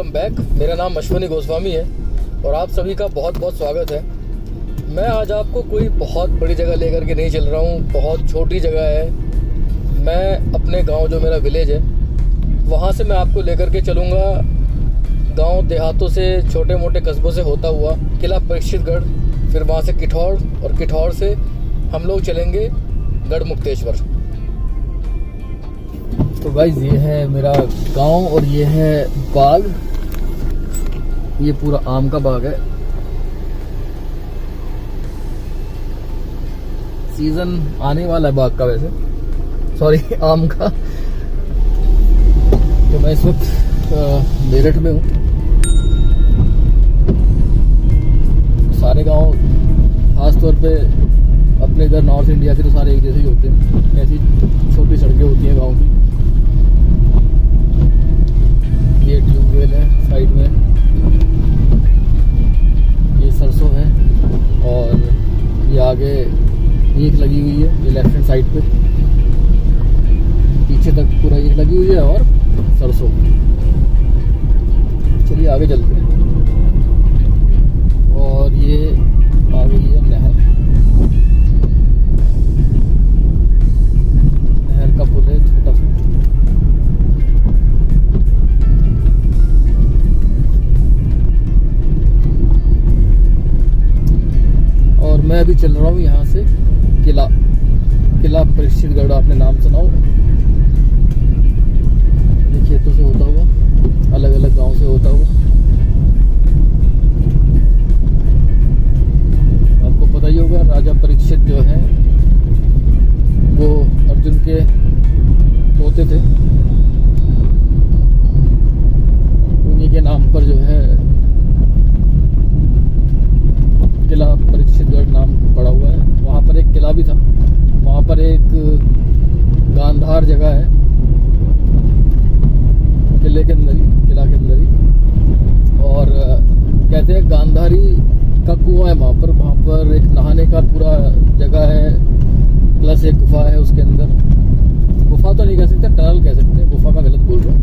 Welcome back. मेरा नाम अश्वनी गोस्वामी है और आप सभी का बहुत बहुत स्वागत है। मैं आज आपको कोई बहुत बड़ी जगह लेकर के नहीं चल रहा हूँ, बहुत छोटी जगह है। मैं अपने गांव, जो मेरा विलेज है, वहाँ से मैं आपको लेकर के चलूँगा। गांव देहातों से, छोटे मोटे कस्बों से होता हुआ किला परीक्षितगढ़, फिर वहाँ से किठौर, और किठौर से हम लोग चलेंगे गढ़मुक्तेश्वर। तो गाइस, ये है मेरा गांव और ये है बाग। ये पूरा आम का बाग है। सीजन आने वाला है बाग का, वैसे सॉरी आम का। तो मैं इस वक्त मेरठ में हूँ। सारे गांव, खास तौर पे अपने इधर नॉर्थ इंडिया के, तो सारे एक जैसे ही होते हैं। ऐसी छोटी सड़कें होती हैं गांव की। ये ट्यूबवेल है साइड में, ये सरसों है, और ये आगे ईख लगी हुई है। ये लेफ्ट हैंड साइड पे पीछे तक पूरा ईख लगी हुई है और सरसों। चलिए आगे चलते हैं। और ये आगे ये नहर का पुल है, छोटा सा। और मैं अभी चल रहा हूँ यहाँ से किला परीक्षितगढ़। आपने नाम सुना हो? खेतों से होता हुआ, अलग अलग गांव से होता हुआ। आपको पता ही होगा, राजा परीक्षित जो है वो अर्जुन के पोते थे। उन्हीं के नाम पर जो है किला परीक्षितगढ़ नाम पड़ा हुआ है। वहाँ पर एक किला भी था। वहाँ पर एक गांधार जगह है, किले के अंदर ही, किला के अंदर ही। और कहते हैं गांधारी का कुआं है वहाँ पर एक नहाने का पूरा जगह है, प्लस एक गुफा है उसके अंदर। गुफा तो नहीं कह सकते, टनल कह सकते हैं। गुफा का गलत बोल रहा हूँ।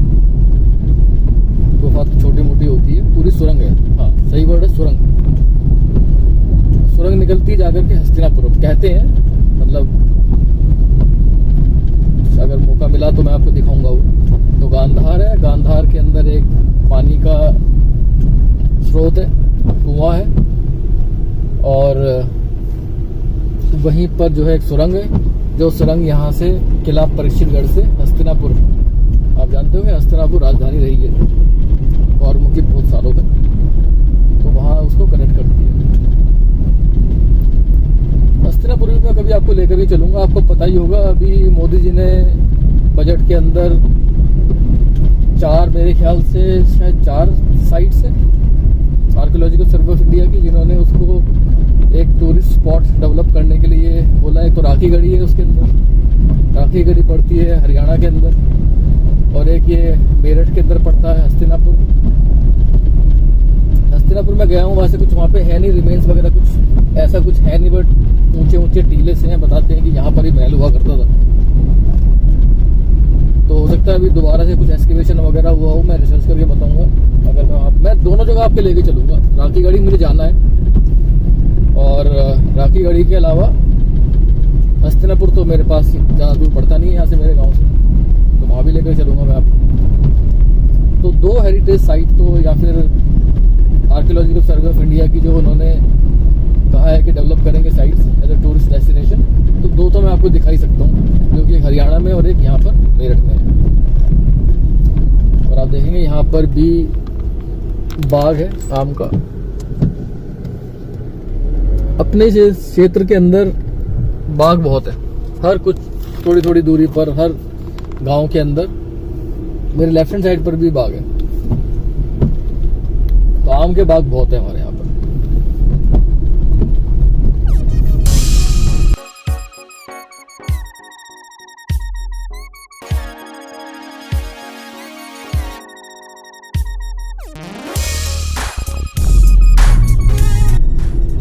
गुफा तो छोटी मोटी होती है, पूरी सुरंग है। हाँ, सही वर्ड है, सुरंग। सुरंग निकलती जाकर के हस्तिनापुर, कहते हैं। मतलब अगर मौका मिला तो मैं आपको दिखाऊंगा वो। तो गांधार है, गांधार के अंदर एक पानी का स्रोत है, कुआं है, और वहीं पर जो है एक सुरंग है। जो सुरंग यहाँ से किला परीक्षितगढ़ से हस्तिनापुर, आप जानते होंगे हस्तिनापुर राजधानी रही है कौरवों की बहुत सालों तक, तो वहाँ उसको कनेक्ट करती है। हस्तिनापुर में कभी आपको लेकर ही चलूंगा। आपको पता ही होगा, अभी मोदी जी ने बजट के अंदर मेरे ख्याल से शायद 4 साइट्स है आर्कियोलॉजिकल सर्वे ऑफ इंडिया की, जिन्होंने उसको एक टूरिस्ट स्पॉट डेवलप करने के लिए बोला है। तो राखी गढ़ी है उसके अंदर, राखी गढ़ी पड़ती है हरियाणा के अंदर, और एक ये मेरठ के अंदर पड़ता है हस्तिनापुर। हस्तिनापुर में गया हूँ, वैसे कुछ वहाँ पे है नहीं, रिमेन्स वगैरह कुछ ऐसा कुछ है नहीं, बट ऊंचे ऊंचे टीले से हैं। बताते हैं कि यहाँ पर ही महल हुआ करता था। तो हो सकता है अभी दोबारा से कुछ एक्सकेवेशन वगैरह हुआ हो, मैं रिसर्च करके बताऊंगा। अगर मैं दोनों जगह आपके लेके चलूंगा। राखी गढ़ी मुझे जाना है, और राखी गढ़ी के अलावा हस्तिनापुर तो मेरे पास ज़्यादा दूर पड़ता नहीं है यहाँ से, मेरे गांव से, तो वहाँ भी लेकर चलूंगा मैं आपको। तो 2 हेरिटेज साइट, तो या फिर आर्कियोलॉजिकल सर्वे ऑफ इंडिया की जो उन्होंने कहा है कि डेवलप करेंगे sites as a tourist destination, तो 2 तो मैं आपको दिखा ही सकता हूँ, जो कि हरियाणा में और एक यहाँ पर मेरठ में है। और आप देखेंगे यहाँ पर भी बाग है आम का। अपने क्षेत्र के अंदर बाग बहुत है, हर कुछ थोड़ी थोड़ी दूरी पर, हर गांव के अंदर। मेरे लेफ्ट हैंड साइड पर भी बाग है। तो आम के बाग बहुत है हमारे यहाँ पर।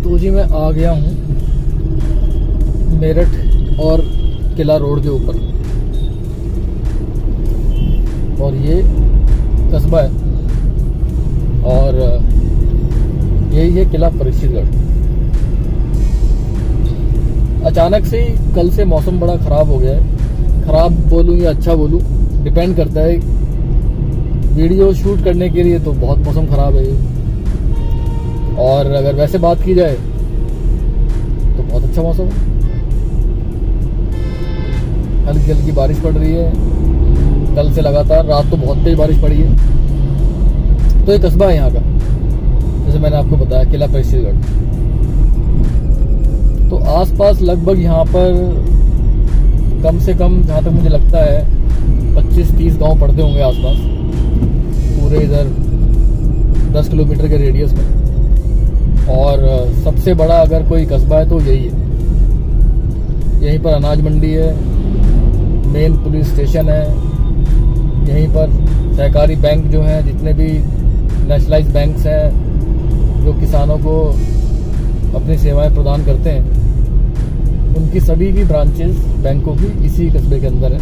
तो जी मैं आ गया हूँ मेरठ और किला रोड के ऊपर, और ये कस्बा है। और यही है किला परीक्षितगढ़। अचानक से ही कल से मौसम बड़ा ख़राब हो गया है। ख़राब बोलूँ या अच्छा बोलूँ, डिपेंड करता है। वीडियो शूट करने के लिए तो बहुत मौसम ख़राब है, और अगर वैसे बात की जाए तो बहुत अच्छा मौसम है। हल्की हल्की बारिश पड़ रही है कल से लगातार। रात तो बहुत तेज बारिश पड़ी है। तो एक कस्बा है यहाँ का, जैसे मैंने आपको बताया, किला परीक्षितगढ़। तो आसपास लगभग यहाँ पर कम से कम, जहाँ तक मुझे लगता है, 25-30 गांव पड़ते होंगे आसपास, पूरे इधर 10 किलोमीटर के रेडियस में। और सबसे बड़ा अगर कोई कस्बा है तो यही है। यहीं पर अनाज मंडी है, मेन पुलिस स्टेशन है, यहीं पर सहकारी बैंक जो हैं, जितने भी नेशनलाइज बैंक्स हैं जो किसानों को अपनी सेवाएं प्रदान करते हैं, उनकी सभी की ब्रांचेस बैंकों की इसी कस्बे के अंदर है।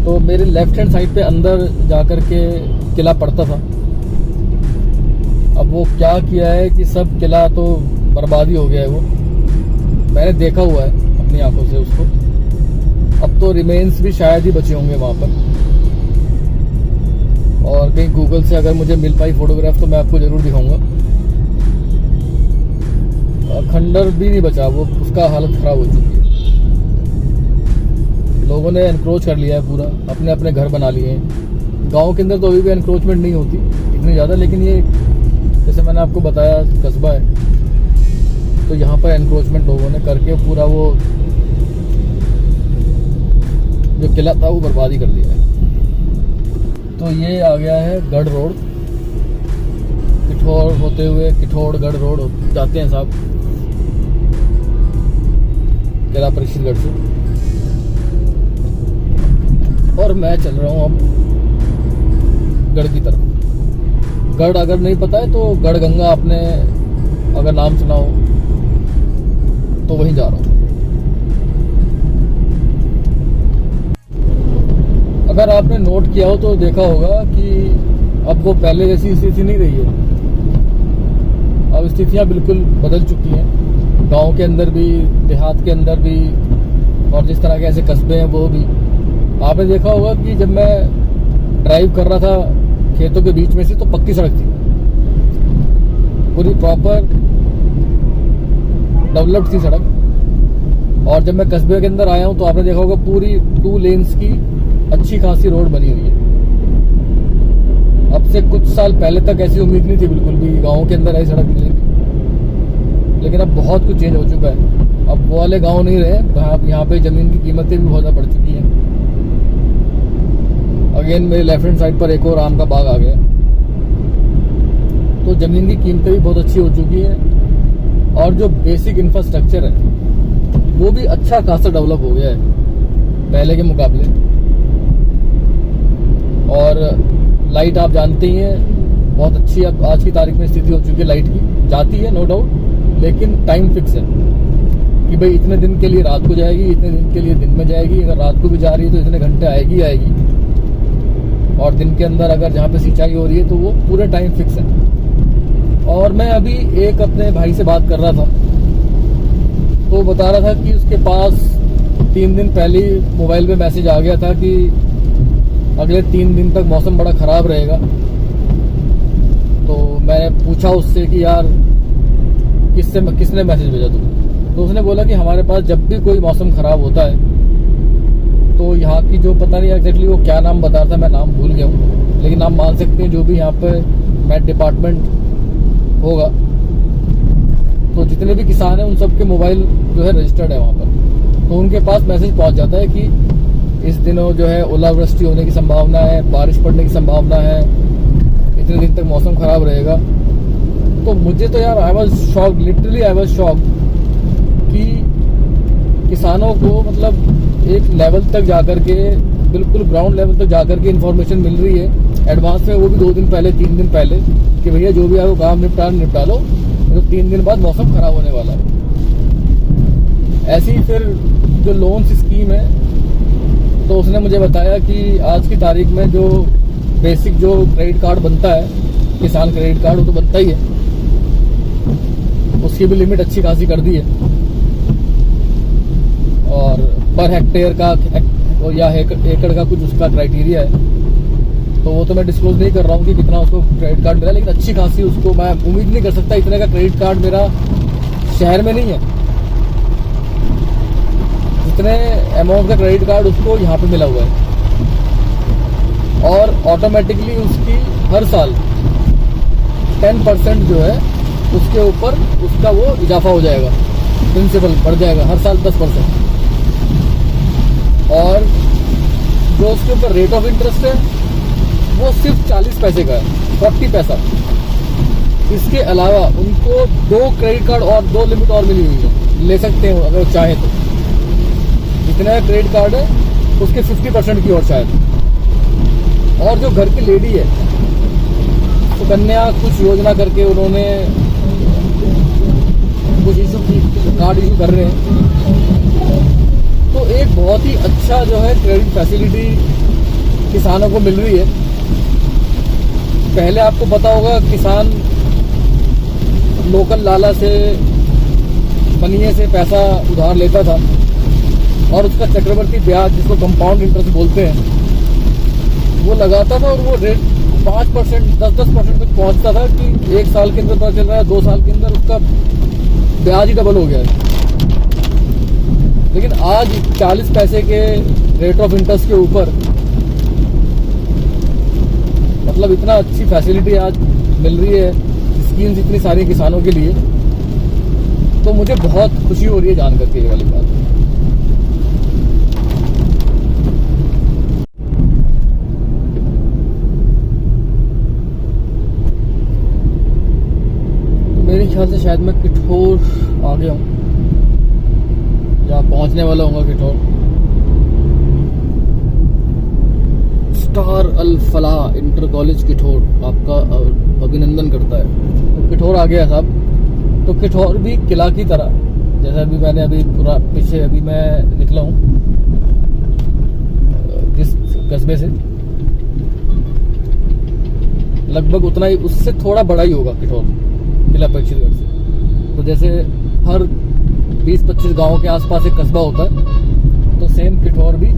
तो मेरे लेफ्ट हैंड साइड पे अंदर जाकर के किला पड़ता था। अब वो क्या किया है कि सब किला तो बर्बादी हो गया है। वो मैंने देखा हुआ है अपनी आंखों से उसको। अब तो रिमेन्स भी शायद ही बचे होंगे वहाँ पर, और कहीं गूगल से अगर मुझे मिल पाई फोटोग्राफ तो मैं आपको ज़रूर दिखाऊंगा। खंडर भी नहीं बचा, वो उसका हालत ख़राब हो चुकी है। लोगों ने एनक्रोच कर लिया है पूरा, अपने अपने घर बना लिए हैं। गांव के अंदर तो अभी भी एनक्रोचमेंट नहीं होती इतनी ज़्यादा, लेकिन ये जैसे मैंने आपको बताया कस्बा है, तो यहाँ पर एनक्रोचमेंट लोगों ने करके पूरा वो जो किला था वो बर्बादी कर दिया है। तो ये आ गया है गढ़ रोड, किठौर होते हुए किठौड़गढ़ रोड जाते हैं साहब किला परीक्षितगढ़ से। और मैं चल रहा हूँ अब गढ़ की तरफ। गढ़ अगर नहीं पता है तो गढ़ गंगा आपने अगर नाम सुना हो तो वहीं जा रहा हूँ। अगर आपने नोट किया हो तो देखा होगा कि अब वो पहले जैसी स्थिति नहीं रही है। अब स्थितियाँ बिल्कुल बदल चुकी हैं, गांव के अंदर भी, देहात के अंदर भी, और जिस तरह के ऐसे कस्बे हैं वो भी। आपने देखा होगा कि जब मैं ड्राइव कर रहा था खेतों के बीच में से, तो पक्की सड़क थी, पूरी प्रॉपर डेवलप्ड थी सड़क। और जब मैं कस्बे के अंदर आया हूं तो आपने देखा होगा पूरी 2 लेन्स की अच्छी खासी रोड बनी हुई है। अब से कुछ साल पहले तक ऐसी उम्मीद नहीं थी बिल्कुल भी गाँव के अंदर ऐसी सड़क मिलेगी, लेकिन अब बहुत कुछ चेंज हो चुका है। अब वो वाले गाँव नहीं रहे, यहाँ पे ज़मीन की कीमतें भी बहुत ज़्यादा बढ़ चुकी हैं। अगेन मेरे लेफ्ट हैंड साइड पर एक और आम का बाग आ गया, तो ज़मीन की कीमतें भी बहुत अच्छी हो चुकी हैं, और जो बेसिक इंफ्रास्ट्रक्चर है वो भी अच्छा खासा डेवलप हो गया है पहले के मुकाबले। और लाइट आप जानते ही हैं बहुत अच्छी अब आज की तारीख में स्थिति हो चुकी है। लाइट की जाती है नो डाउट, लेकिन टाइम फिक्स है कि भाई इतने दिन के लिए रात को जाएगी, इतने दिन के लिए दिन में जाएगी। अगर रात को भी जा रही है तो इतने घंटे आएगी आएगी, और दिन के अंदर अगर जहाँ पे सिंचाई हो रही है तो वो पूरे टाइम फिक्स है। और मैं अभी एक अपने भाई से बात कर रहा था, तो बता रहा था कि उसके पास 3 दिन पहले मोबाइल पे मैसेज आ गया था कि अगले 3 दिन तक मौसम बड़ा ख़राब रहेगा। तो मैंने पूछा उससे कि यार किसने मैसेज भेजा तुमने? तो उसने बोला कि हमारे पास जब भी कोई मौसम ख़राब होता है तो यहाँ की जो पता नहीं एग्जैक्टली वो क्या नाम बता रहा था, मैं नाम भूल गया हूँ, लेकिन आप मान सकते हैं जो भी यहाँ पे मैट डिपार्टमेंट होगा, तो जितने भी किसान हैं उन सब के मोबाइल जो है रजिस्टर्ड है वहाँ पर। तो उनके पास मैसेज पहुँच जाता है कि इस दिनों जो है ओलावृष्टि होने की संभावना है, बारिश पड़ने की संभावना है, इतने दिन तक मौसम ख़राब रहेगा। तो मुझे तो यार I was shock, literally I was shock कि किसानों को मतलब एक लेवल तक जाकर के, बिल्कुल ग्राउंड लेवल तक जाकर के इन्फॉर्मेशन मिल रही है एडवांस में, वो भी 2 दिन पहले 3 दिन पहले, कि भैया जो भी आपको काम निपटा लो, तो 3 दिन बाद मौसम खराब होने वाला है। ऐसी फिर जो लोन्स स्कीम है, तो उसने मुझे बताया कि आज की तारीख में जो बेसिक जो क्रेडिट कार्ड बनता है, किसान क्रेडिट कार्ड, वो तो बनता ही है, उसकी भी लिमिट अच्छी खासी कर दी है। और पर हेक्टेयर का या एकड़ का कुछ उसका क्राइटेरिया है, तो वो तो मैं डिस्क्लोज नहीं कर रहा हूँ कि कितना उसको क्रेडिट कार्ड मिला, लेकिन अच्छी खासी उसको, मैं उम्मीद नहीं कर सकता इतने का क्रेडिट कार्ड मेरा शहर में नहीं है जितने अमाउंट का क्रेडिट कार्ड उसको यहाँ पे मिला हुआ है। और ऑटोमेटिकली उसकी हर साल 10% जो है उसके ऊपर उसका वो इजाफा हो जाएगा, प्रिंसिपल बढ़ जाएगा हर साल 10%। और जो उसके ऊपर रेट ऑफ इंटरेस्ट है वो सिर्फ 40 पैसे का है, 40 पैसा। इसके अलावा उनको 2 क्रेडिट कार्ड और 2 लिमिट और मिली हुई है, ले सकते हो अगर चाहे तो। जितना क्रेडिट कार्ड है उसके 50% की और शायद। और जो घर की लेडी है, सुकन्या कुछ योजना करके उन्होंने कुछ इशू कार्ड इशू कर रहे हैं, तो एक बहुत ही अच्छा जो है क्रेडिट फैसिलिटी किसानों को मिल रही है। पहले आपको पता होगा किसान लोकल लाला से, बनिए से पैसा उधार लेता था और उसका चक्रवर्ती ब्याज, जिसको कंपाउंड इंटरेस्ट बोलते हैं, वो लगाता था और वो रेट 5%, 10% तक पहुंचता था कि 1 साल के अंदर पता चल रहा है 2 साल के अंदर उसका ब्याज ही डबल हो गया है। लेकिन आज 40 पैसे के रेट ऑफ इंटरेस्ट के ऊपर, मतलब इतना अच्छी फैसिलिटी आज मिल रही है, स्कीम्स इतनी सारी किसानों के लिए, तो मुझे बहुत खुशी हो रही है जान करके ये वाली बात। मेरे ख्याल से शायद मैं किठौर आ गया हूँ, या पहुंचने वाला हूँ किठौर। स्टार अल फलाह इंटर कॉलेज किठौर आपका अभिनंदन करता है। तो किठौर आ गया साहब। तो किठौर भी किला की तरह, जैसा अभी मैंने अभी पूरा पीछे अभी मैं निकला हूँ जिस कस्बे से, लगभग उतना ही, उससे थोड़ा बड़ा ही होगा किठौर, किला पक्षीगढ़ से। तो जैसे हर 20-25 गाँव के आसपास एक कस्बा होता है, तो सेम किठौर भी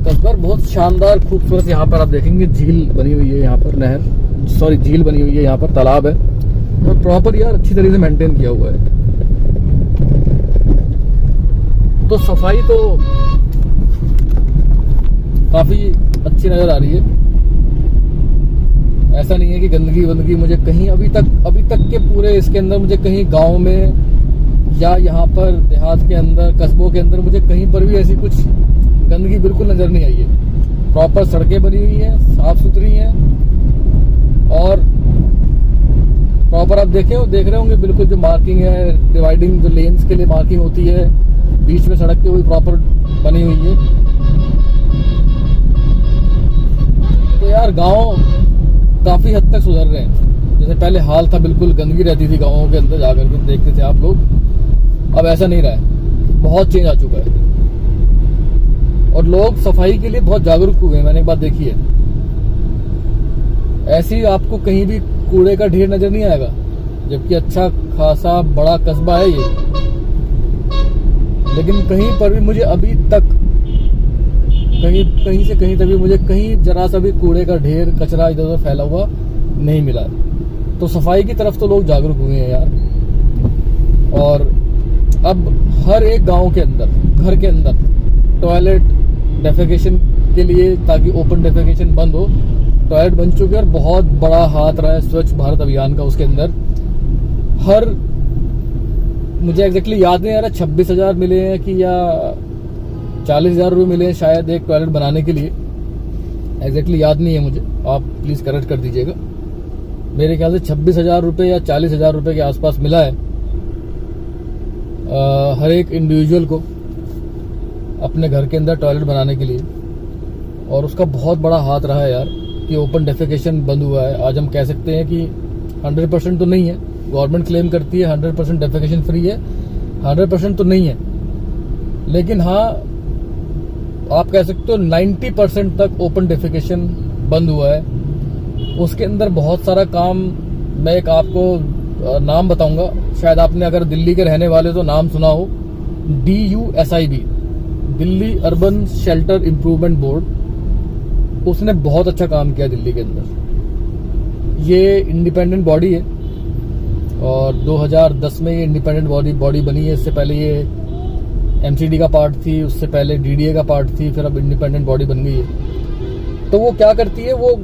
कस्बा बहुत शानदार खूबसूरत। यहाँ पर आप देखेंगे झील बनी हुई है, यहाँ पर झील बनी हुई है, यहाँ पर तालाब है, और प्रॉपर यार अच्छी तरीके से मेंटेन किया हुआ है। तो सफाई तो काफी अच्छी नजर आ रही है। ऐसा नहीं है कि गंदगी मुझे कहीं अभी तक के पूरे इसके अंदर मुझे कहीं गांव में या यहाँ पर देहात के अंदर, कस्बों के अंदर मुझे कहीं पर भी ऐसी कुछ गंदगी बिल्कुल नजर नहीं आई है। प्रॉपर सड़कें बनी हुई हैं, साफ सुथरी हैं, और प्रॉपर आप देख रहे होंगे बिल्कुल जो मार्किंग है, डिवाइडिंग जो लेन्स के लिए मार्किंग होती है बीच में सड़क की, हुई प्रॉपर बनी हुई है। तो यार गांव काफी हद तक सुधर रहे हैं। जैसे पहले हाल था, बिल्कुल गंदगी रहती थी गाँवों के अंदर, जाकर के देखते थे आप लोग, अब ऐसा नहीं रहा है, बहुत चेंज आ चुका है। और लोग सफाई के लिए बहुत जागरूक हुए हैं, मैंने एक बात देखी है। ऐसी आपको कहीं भी कूड़े का ढेर नजर नहीं आएगा, जबकि अच्छा खासा बड़ा कस्बा है ये, लेकिन कहीं पर भी मुझे अभी तक कहीं से कहीं तक भी मुझे कहीं जरा सा भी कूड़े का ढेर, कचरा इधर उधर फैला हुआ नहीं मिला। तो सफाई की तरफ तो लोग जागरूक हुए हैं यार। और अब हर एक गांव के अंदर, घर के अंदर टॉयलेट डेफेकेशन के लिए, ताकि ओपन डेफेकेशन बंद हो, टॉयलेट बन चुके हैं। और बहुत बड़ा हाथ रहा है स्वच्छ भारत अभियान का। उसके अंदर हर, मुझे एग्जैक्टली याद नहीं आ रहा 26,000 मिले हैं कि या 40,000 रुपये मिले हैं शायद एक टॉयलेट बनाने के लिए, एग्जैक्टली याद नहीं है मुझे, आप प्लीज करेक्ट कर दीजिएगा। मेरे ख्याल से 26,000 रुपये या 40,000 रुपये के आसपास मिला है हर एक इंडिविजुअल को अपने घर के अंदर टॉयलेट बनाने के लिए। और उसका बहुत बड़ा हाथ रहा है यार कि ओपन डेफेकेशन बंद हुआ है। आज हम कह सकते हैं कि 100% तो नहीं है, गवर्नमेंट क्लेम करती है 100% डेफिकेशन फ्री है, 100% तो नहीं है, लेकिन हाँ आप कह सकते हो 90% तक ओपन डेफिकेशन बंद हुआ है। उसके अंदर बहुत सारा काम, मैं एक आपको नाम बताऊंगा, शायद आपने अगर दिल्ली के रहने वाले तो नाम सुना हो, DUSIB, Delhi urban shelter improvement board. उसने बहुत अच्छा काम किया दिल्ली के अंदर। ये इंडिपेंडेंट बॉडी है और 2010 में ये इंडिपेंडेंट बॉडी बनी है। इससे पहले ये MCD का पार्ट थी, उससे पहले DDA का पार्ट थी, फिर अब इंडिपेंडेंट बॉडी बन गई है। तो वो क्या करती है, वो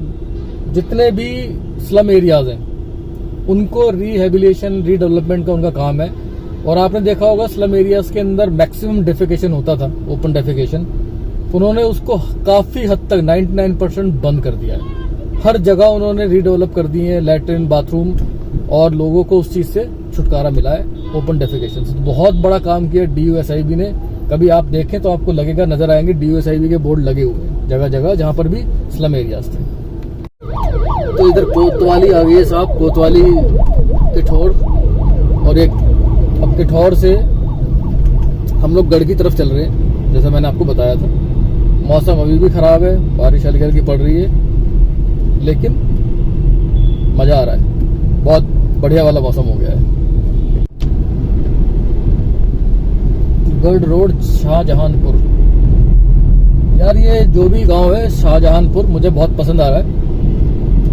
जितने भी स्लम एरियाज हैं उनको रिहेबिलिटेशन रीडेवलपमेंट का उनका काम है। और आपने देखा होगा स्लम एरियाज के अंदर मैक्सिमम डेफिकेशन होता था, ओपन डेफिकेशन, उन्होंने उसको काफी हद तक 99% बंद कर दिया है। हर जगह उन्होंने रीडेवलप कर दिए हैं लैट्रिन बाथरूम, और लोगों को उस चीज से छुटकारा मिला है ओपन डेफिकेशन से। तो बहुत बड़ा काम किया DUSIB ने। कभी आप देखें तो आपको लगेगा, नजर आएंगे DUSIB के बोर्ड लगे हुए हैं जगह जगह जहां पर भी स्लम एरियाज थे। तो इधर कोतवाली आ गई है साहब, कोतवाली किठौर, और एक अब किठौर से हम लोग गढ़ की तरफ चल रहे हैं, जैसा मैंने आपको बताया था। मौसम अभी भी खराब है, बारिश हल्की हल्की पड़ रही है, लेकिन मजा आ रहा है, बहुत बढ़िया वाला मौसम हो गया है। गढ़ रोड शाहजहानपुर, यार ये जो भी गांव है शाहजहानपुर मुझे बहुत पसंद आ रहा है।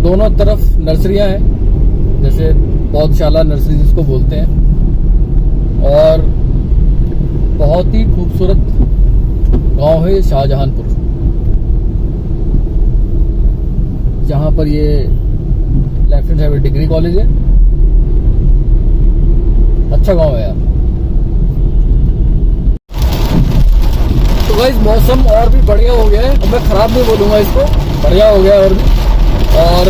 दोनों तरफ नर्सरियां हैं, जैसे पौधशाला नर्सरी जिसको बोलते हैं, और बहुत ही खूबसूरत गांव है शाहजहानपुर, जहां पर ये left hand side degree college है। अच्छा गांव है यार। तो गाइस मौसम और भी बढ़िया हो गया है, अब मैं खराब नहीं बोलूंगा इसको, बढ़िया हो गया है और भी, और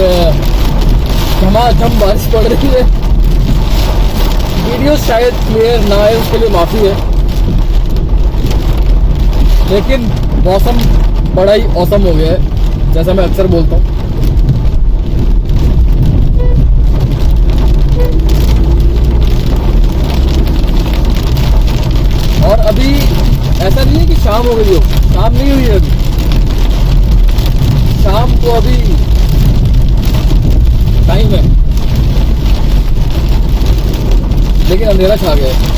झमाझम बारिश पड़ रही है। वीडियो शायद क्लियर ना आए, उसके लिए माफी है, लेकिन मौसम बड़ा ही औसम हो गया है, जैसा मैं अक्सर बोलता हूँ। और अभी ऐसा नहीं है कि शाम हो गई हो, शाम नहीं हुई है अभी, शाम को अभी टाइम है, लेकिन अंधेरा छा गया है।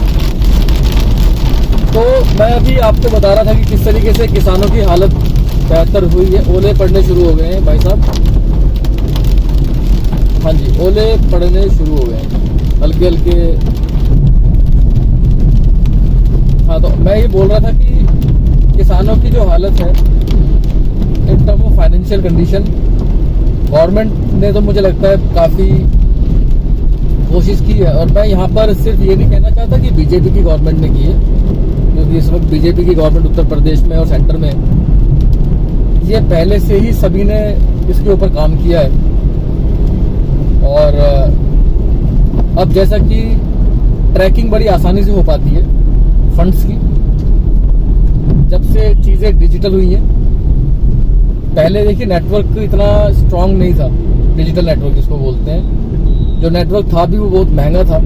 तो मैं अभी आपको बता रहा था कि किस तरीके से किसानों की हालत बेहतर हुई है। ओले पड़ने शुरू हो गए हैं भाई साहब, हाँ जी, ओले पड़ने शुरू हो गए हैं हल्के हल्के। हाँ, तो मैं ये बोल रहा था कि किसानों की जो हालत है in term of financial condition, government ने तो मुझे लगता है काफी कोशिश की है। और मैं यहाँ पर सिर्फ ये नहीं कहना चाहता कि बीजेपी की गवर्नमेंट ने की है, क्योंकि इस वक्त बीजेपी की गवर्नमेंट उत्तर प्रदेश में और सेंटर में, ये पहले से ही सभी ने इसके ऊपर काम किया है। और अब जैसा कि ट्रैकिंग बड़ी आसानी से हो पाती है फंड्स की, जब से चीजें डिजिटल हुई हैं। पहले देखिए नेटवर्क इतना स्ट्रांग नहीं था, डिजिटल नेटवर्क जिसको बोलते हैं। जो नेटवर्क था भी वो बहुत महंगा था,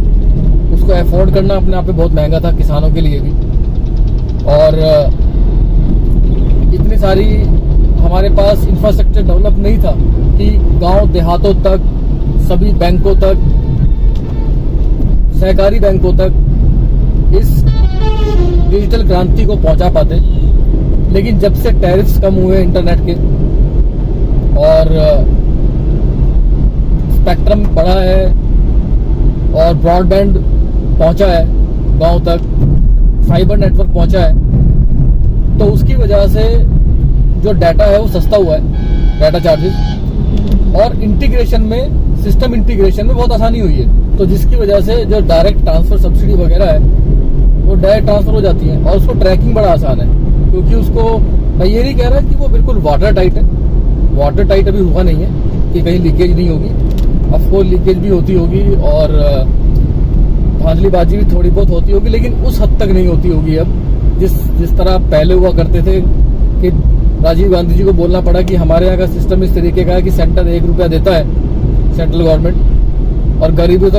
उसको अफोर्ड करना अपने आप में बहुत महंगा था किसानों के लिए भी। और इतनी सारी हमारे पास इंफ्रास्ट्रक्चर डेवलप नहीं था कि गांव देहातों तक, सभी बैंकों तक, सहकारी बैंकों तक इस डिजिटल क्रांति को पहुंचा पाते। लेकिन जब से टैरिफ्स कम हुए इंटरनेट के और स्पेक्ट्रम बढ़ा है और ब्रॉडबैंड पहुंचा है गांव तक, फाइबर नेटवर्क पहुंचा है, तो उसकी वजह से जो डाटा है वो सस्ता हुआ है, डाटा चार्जेस, और इंटीग्रेशन में, सिस्टम इंटीग्रेशन में बहुत आसानी हुई है। तो जिसकी वजह से जो डायरेक्ट ट्रांसफर सब्सिडी वगैरह है वो डायरेक्ट ट्रांसफर हो जाती है, और उसको ट्रैकिंग बड़ा आसान है। क्योंकि उसको, मैं ये नहीं कह रहा कि वो बिल्कुल वाटर टाइट है, वाटर टाइट अभी हुआ नहीं है कि कहीं लीकेज नहीं होगी। ऑफकोर्स लीकेज भी होती होगी और धांधलीबाजी भी थोड़ी बहुत होती होगी, लेकिन उस हद तक नहीं होती होगी अब, जिस तरह पहले हुआ करते थे कि राजीव गांधी जी को बोलना पड़ा कि हमारे यहाँ का सिस्टम इस तरीके का है कि सेंटर 1 रुपया देता है, सेंट्रल गवर्नमेंट, और गरीबों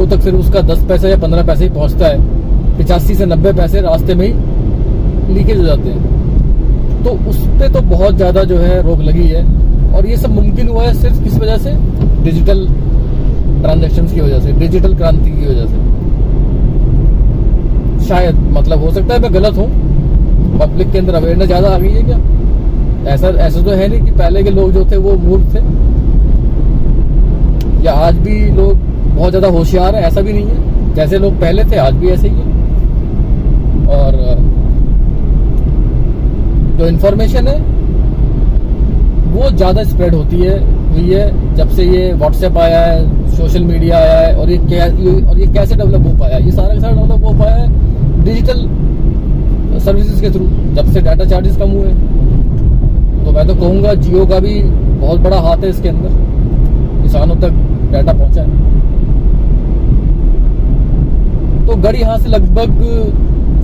तक सिर्फ उसका 10 पैसे या 15 पैसे ही पहुंचता है। 85 से 90 पैसे रास्ते में ही लीकेज हो जाते हैं। तो उस पे तो बहुत ज़्यादा जो है रोक लगी है। और ये सब मुमकिन हुआ है सिर्फ किस वजह से? डिजिटल ट्रांजैक्शंस की वजह से, डिजिटल क्रांति की वजह से। शायद, मतलब हो सकता है मैं गलत हूँ, पब्लिक के अंदर अवेयरनेस ज़्यादा आ गई है क्या? ऐसा तो है नहीं कि पहले के लोग जो थे वो मूर्ख थे, या आज भी लोग बहुत ज़्यादा होशियार हैं, ऐसा भी नहीं है। जैसे लोग पहले थे आज भी ऐसे ही है। और जो इन्फॉर्मेशन है वो ज़्यादा स्प्रेड हुई है जब से ये व्हाट्सएप आया है, सोशल मीडिया आया है। और ये कैसे डेवलप हो पाया? ये सारा का सारा डेवलप हो पाया है डिजिटल सर्विसेज के थ्रू, जब से डाटा चार्जेस कम हुए। तो मैं तो कहूँगा जियो का भी बहुत बड़ा हाथ है इसके अंदर, किसानों तक डाटा पहुँचा है। तो गढ़ यहाँ से लगभग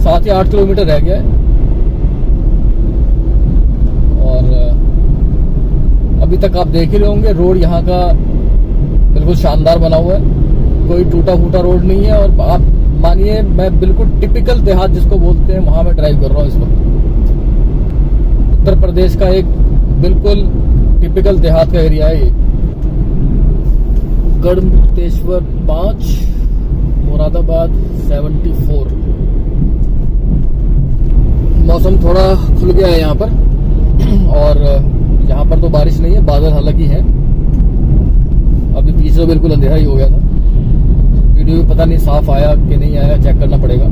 7 या 8 किलोमीटर रह गया है। और अभी तक आप देख ही रहे होंगे रोड यहाँ का बिल्कुल शानदार बना हुआ है, कोई टूटा फूटा रोड नहीं है। और आप मानिए मैं बिल्कुल टिपिकल देहात जिसको बोलते हैं वहां मैं ड्राइव कर रहा हूँ इस वक्त। उत्तर प्रदेश का एक बिल्कुल टिपिकल देहात का एरिया है ये। गढ़मुक्तेश्वर 5, मुरादाबाद 74। मौसम थोड़ा खुल गया है यहाँ पर, और यहाँ पर तो बारिश नहीं है, बादल हालांकि है। अभी पीछे तो बिल्कुल अंधेरा ही हो गया था। वीडियो भी पता नहीं साफ आया कि नहीं आया, चेक करना पड़ेगा।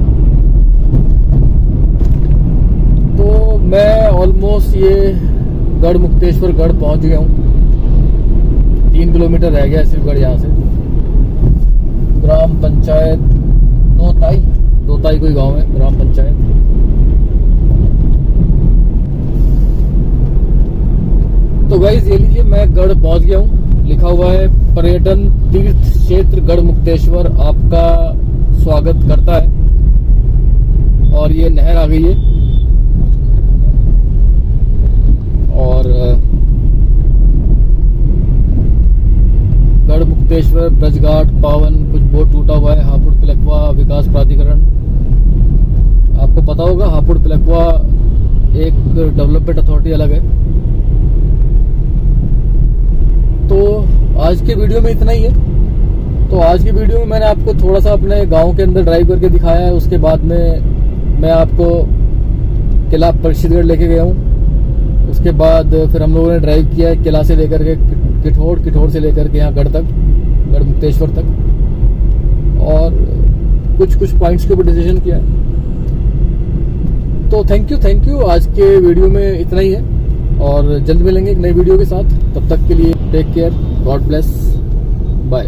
तो मैं ऑलमोस्ट ये गढ़मुक्तेश्वर गढ़ पहुंच गया हूँ। 3 किलोमीटर रह गया है सिर्फ गढ़ यहाँ से। ग्राम पंचायत दोताई कोई गांव है, ग्राम पंचायत। तो गाइस ये लीजिए मैं गढ़ पहुंच गया हूँ। लिखा हुआ है पर्यटन तीर्थ क्षेत्र गढ़मुक्तेश्वर आपका स्वागत करता है। और ये नहर आ गई है। और गढ़मुक्तेश्वर ब्रजघाट पावन, कुछ बोर्ड टूटा हुआ है। हापुड़ पिलखवा विकास प्राधिकरण, आपको पता होगा हापुड़ पिलखवा एक डेवलपमेंट अथॉरिटी अलग है। तो आज के वीडियो में इतना ही है। तो आज की वीडियो में मैंने आपको थोड़ा सा अपने गांव के अंदर ड्राइव करके दिखाया है। उसके बाद में मैं आपको किला परिषदगढ़ लेके गया हूँ। उसके बाद फिर हम लोगों ने ड्राइव किया है किला से लेकर के किठौर से लेकर के यहाँ गढ़ तक, गढ़मुक्तेश्वर तक, और कुछ पॉइंट्स के ऊपर डिसीजन किया है। तो थैंक यू। आज के वीडियो में इतना ही है, और जल्द मिलेंगे एक नई वीडियो के साथ। तब तक के लिए take care, God bless, bye.